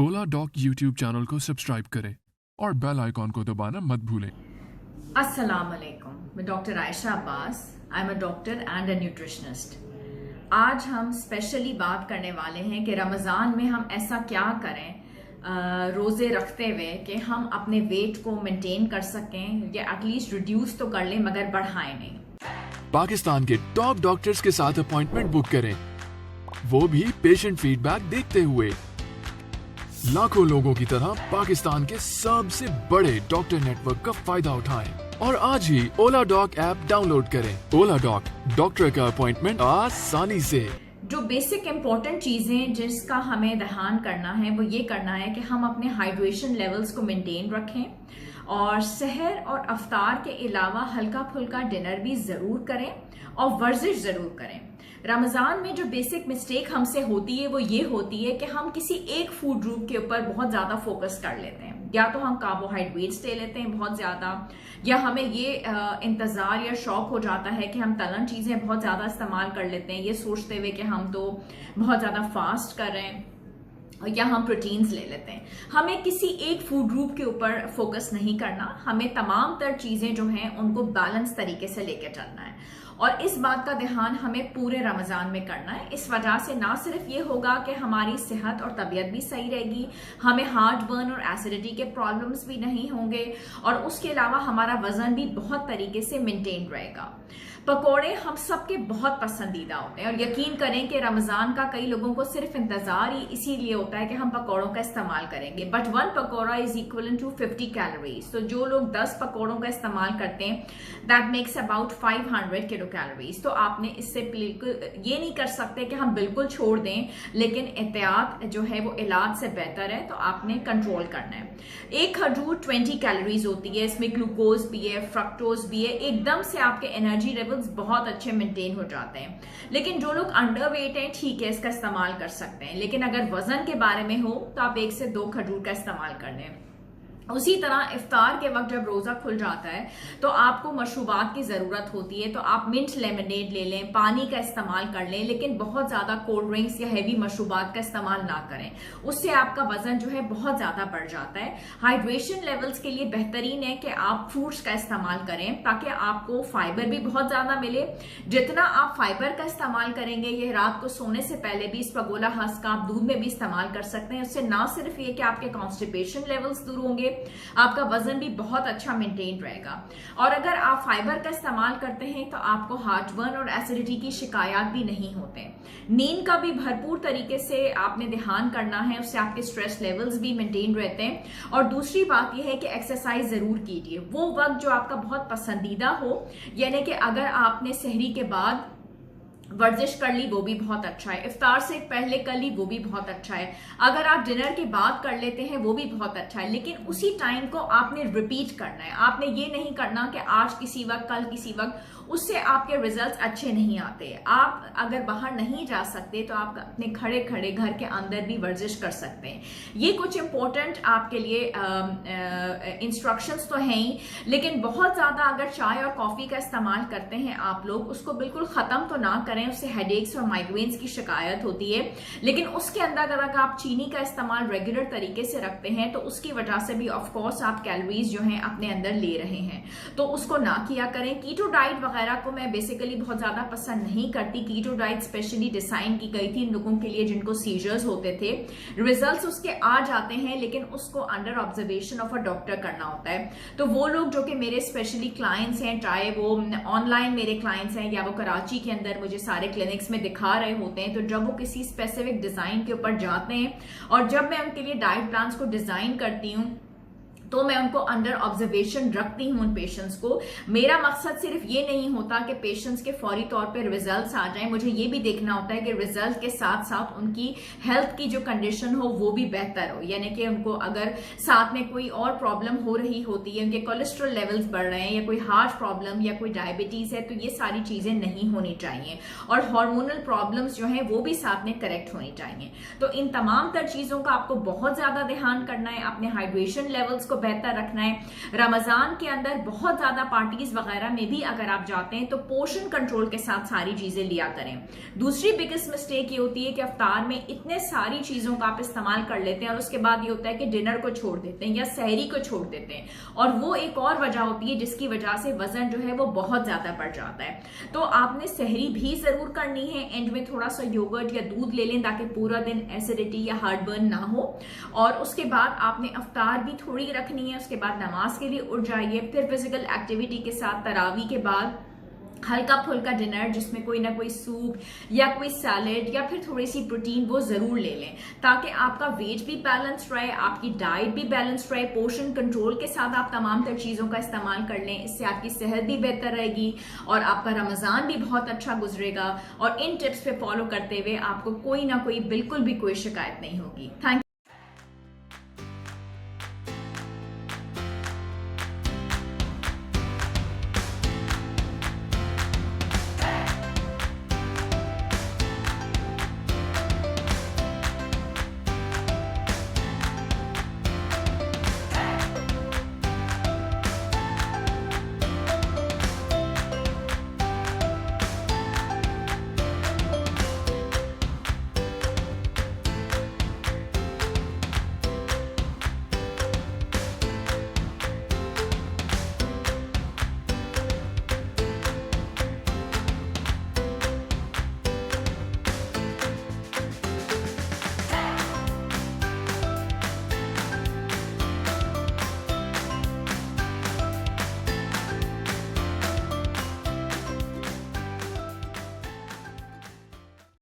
ओला dock YouTube channel को subscribe करें और बेल आइकॉन को दबाना मत भूलें। अस्सलाम वालेकुम, मैं doctor Ayesha Abbas. I am a doctor and a nutritionist. आज हम स्पेशली बात करने वाले हैं कि रमज़ान में हम ऐसा क्या करें रोज़े रखते हुए कि हम अपने वेट को मेंटेन कर सकें या एटलीस्ट रिड्यूस तो कर लें मगर बढ़ाएं नहीं। पाकिस्तान के टॉप डॉक्टर्स के साथ अपॉइंटमेंट बुक करें, वो भी पेशेंट फीडबैक देखते हुए। लाखों लोगों की तरह पाकिस्तान के सबसे बड़े डॉक्टर नेटवर्क का फायदा उठाएं और आज ही ओला डॉक ऐप डाउनलोड करें। ओला डॉक, डॉक्टर का अपॉइंटमेंट आसानी से। जो बेसिक इंपॉर्टेंट चीज़ें जिसका हमें ध्यान करना है वो ये करना है कि हम अपने हाइड्रेशन लेवल्स को मेंटेन रखें और सहर और अफ्तार के अलावा हल्का फुल्का डिनर भी ज़रूर करें और वर्जिश ज़रूर करें। रमज़ान में जो बेसिक मिस्टेक हमसे होती है वो ये होती है कि हम किसी एक फूड ग्रुप के ऊपर बहुत ज़्यादा फोकस कर लेते हैं। या तो हम कार्बोहाइड्रेट्स ले लेते हैं बहुत ज़्यादा, या हमें ये इंतज़ार या शौक हो जाता है कि हम तलन चीज़ें बहुत ज़्यादा इस्तेमाल कर लेते हैं, ये सोचते हुए कि हम तो बहुत ज़्यादा फास्ट कर रहे हैं, या हम प्रोटीन्स ले लेते हैं। हमें किसी एक फूड ग्रुप के ऊपर फोकस नहीं करना, हमें तमाम तर चीज़ें जो हैं उनको बैलेंस तरीके से लेकर चलना है और इस बात का ध्यान हमें पूरे रमज़ान में करना है। इस वजह से ना सिर्फ ये होगा कि हमारी सेहत और तबीयत भी सही रहेगी, हमें हार्ट बर्न और एसिडिटी के प्रॉब्लम्स भी नहीं होंगे और उसके अलावा हमारा वजन भी बहुत तरीके से मेंटेन रहेगा। पकोड़े हम सबके बहुत पसंदीदा होते हैं और यकीन करें कि रमज़ान का कई लोगों को सिर्फ इंतज़ार ही इसीलिए होता है कि हम पकोड़ों का इस्तेमाल करेंगे। But 1 pakora is equal to 50 calories. तो जो लोग 10 पकोड़ों का इस्तेमाल करते हैं that makes about 500 kilo calories. तो आपने इससे बिल्कुल ये नहीं कर सकते कि हम बिल्कुल छोड़ दें, लेकिन एहतियात जो है वो इलाज से बेहतर है, तो आपने कंट्रोल करना है। एक खजूर 20 कैलोरीज होती है, इसमें ग्लूकोज भी है, फ्रक्टोज भी है, एकदम से आपके एनर्जी बहुत अच्छे मेंटेन हो जाते हैं। लेकिन जो लोग अंडर वेट हैं ठीक है इसका इस्तेमाल कर सकते हैं, लेकिन अगर वजन के बारे में हो तो आप 1 से 2 खजूर का इस्तेमाल कर लें। उसी तरह इफ्तार के वक्त जब रोज़ा खुल जाता है तो आपको मशरूबात की ज़रूरत होती है, तो आप मिंट लेमनेड ले लें, पानी का इस्तेमाल कर लें, लेकिन बहुत ज़्यादा कोल्ड ड्रिंक्स या हैवी मशरूबात का इस्तेमाल ना करें, उससे आपका वज़न जो है बहुत ज़्यादा बढ़ जाता है। हाइड्रेशन लेवल्स के लिए बेहतरीन है कि आप फ्रूट्स का इस्तेमाल करें ताकि आपको फाइबर भी बहुत ज़्यादा मिले। जितना आप फाइबर का इस्तेमाल करेंगे, ये रात को सोने से पहले भी इस पगोला हस्क आप दूध में भी इस्तेमाल कर सकते हैं। उससे ना सिर्फ ये कि आपके कॉन्स्टिपेशन लेवल्स दूर होंगे, आपका वजन भी बहुत अच्छा मेंटेन रहेगा। और अगर आप फाइबर का इस्तेमाल करते हैं तो आपको हार्ट बर्न और एसिडिटी की शिकायत भी नहीं होते। नींद का भी भरपूर तरीके से आपने ध्यान करना है, उससे आपके स्ट्रेस लेवल्स भी मेंटेन रहते हैं। और दूसरी बात यह है कि एक्सरसाइज जरूर कीजिए वो वक्त जो आपका बहुत पसंदीदा हो, यानी कि अगर आपने सहरी के बाद वर्जिश कर ली वो भी बहुत अच्छा है, इफ्तार से पहले कर ली वो भी बहुत अच्छा है, अगर आप डिनर के बाद कर लेते हैं वो भी बहुत अच्छा है। लेकिन उसी टाइम को आपने रिपीट करना है, आपने ये नहीं करना कि आज किसी वक्त कल किसी वक्त, उससे आपके रिजल्ट्स अच्छे नहीं आते। आप अगर बाहर नहीं जा सकते तो आप अपने खड़े खड़े घर के अंदर भी वर्जिश कर सकते हैं। ये कुछ इंपॉर्टेंट आपके लिए इंस्ट्रक्शंस तो हैं ही, लेकिन बहुत ज़्यादा अगर चाय और कॉफ़ी का इस्तेमाल करते हैं आप लोग, उसको बिल्कुल ख़त्म तो ना करें, उससे हेडेक्स और माइग्रेन्स की शिकायत होती है। लेकिन उसके अंदर अगर आप चीनी का इस्तेमाल रेगुलर तरीके से रखते हैं तो उसकी वजह से भी ऑफकोर्स आप कैलोरीज जो हैं अपने अंदर ले रहे हैं, तो उसको ना किया करें। कीटो डाइट वगैरह को मैं बेसिकली बहुत ज्यादा पसंद नहीं करती। कीटो डाइट स्पेशली डिजाइन की गई थी लोगों के लिए जिनको सीजर्स होते थे। रिजल्ट्स उसके आ जाते हैं लेकिन उसको under observation of a doctor करना होता है। तो वो लोग जो कि मेरे स्पेशली क्लाइंट्स हैं, चाहे वो ऑनलाइन मेरे क्लाइंट्स हैं या वो कराची के अंदर मुझे सारे क्लिनिक्स में दिखा रहे होते हैं, तो जब वो किसी स्पेसिफिक डिजाइन के ऊपर जाते हैं और जब मैं उनके लिए डाइट प्लान्स को डिजाइन करती हूँ तो मैं उनको अंडर ऑब्जर्वेशन रखती हूँ उन पेशेंट्स को। मेरा मकसद सिर्फ ये नहीं होता कि पेशेंट्स के फौरी तौर पे रिजल्ट्स आ जाएं, मुझे ये भी देखना होता है कि रिजल्ट के साथ साथ उनकी हेल्थ की जो कंडीशन हो वो भी बेहतर हो, यानी कि उनको अगर साथ में कोई और प्रॉब्लम हो रही होती है, उनके कोलेस्ट्रॉल लेवल्स बढ़ रहे हैं या कोई हार्ट प्रॉब्लम या कोई डायबिटीज है, तो ये सारी चीजें नहीं होनी चाहिए और हार्मोनल प्रॉब्लम्स जो हैं वो भी साथ में करेक्ट होनी चाहिए। तो इन तमाम तर चीजों का आपको बहुत ज्यादा ध्यान करना है, अपने हाइड्रेशन लेवल्स को बेहतर रखना है। रमजान के अंदर बहुत ज्यादा पार्टीज वगैरह में भी अगर आप जाते हैं तो पोर्शन कंट्रोल के साथ सारी चीजें लिया करें। दूसरी बिगेस्ट मिस्टेक ये होती है कि अफ्तार में इतने सारी चीजों का आप इस्तेमाल कर लेते हैं और उसके बाद ये होता है कि डिनर को छोड़ देते हैं या सहरी को छोड़ देते हैं, और वो एक और वजह होती है जिसकी वजह से वजन जो है वो बहुत ज्यादा बढ़ जाता है। तो आपने सहरी भी जरूर करनी है, एंड में थोड़ा सा योगर्ट या दूध ले लें ताकि पूरा दिन एसिडिटी या हार्टबर्न ना हो, और उसके बाद आपने अफ्तार भी थोड़ी रखनी है। उसके बाद नमाज के लिए उठ जाइए, फिर फिजिकल एक्टिविटी के साथ तरावी के बाद हल्का फुल्का डिनर जिसमें कोई ना कोई सूप या कोई सैलेड या फिर थोड़ी सी प्रोटीन वो जरूर ले लें, ताकि आपका वेट भी बैलेंस्ड रहे, आपकी डाइट भी बैलेंस्ड रहे। पोर्शन कंट्रोल के साथ आप तमाम तर चीज़ों का इस्तेमाल कर लें, इससे आपकी सेहत भी बेहतर रहेगी और आपका रमज़ान भी बहुत अच्छा गुजरेगा। और इन टिप्स पे फॉलो करते हुए आपको कोई ना कोई बिल्कुल भी कोई शिकायत नहीं होगी। थैंक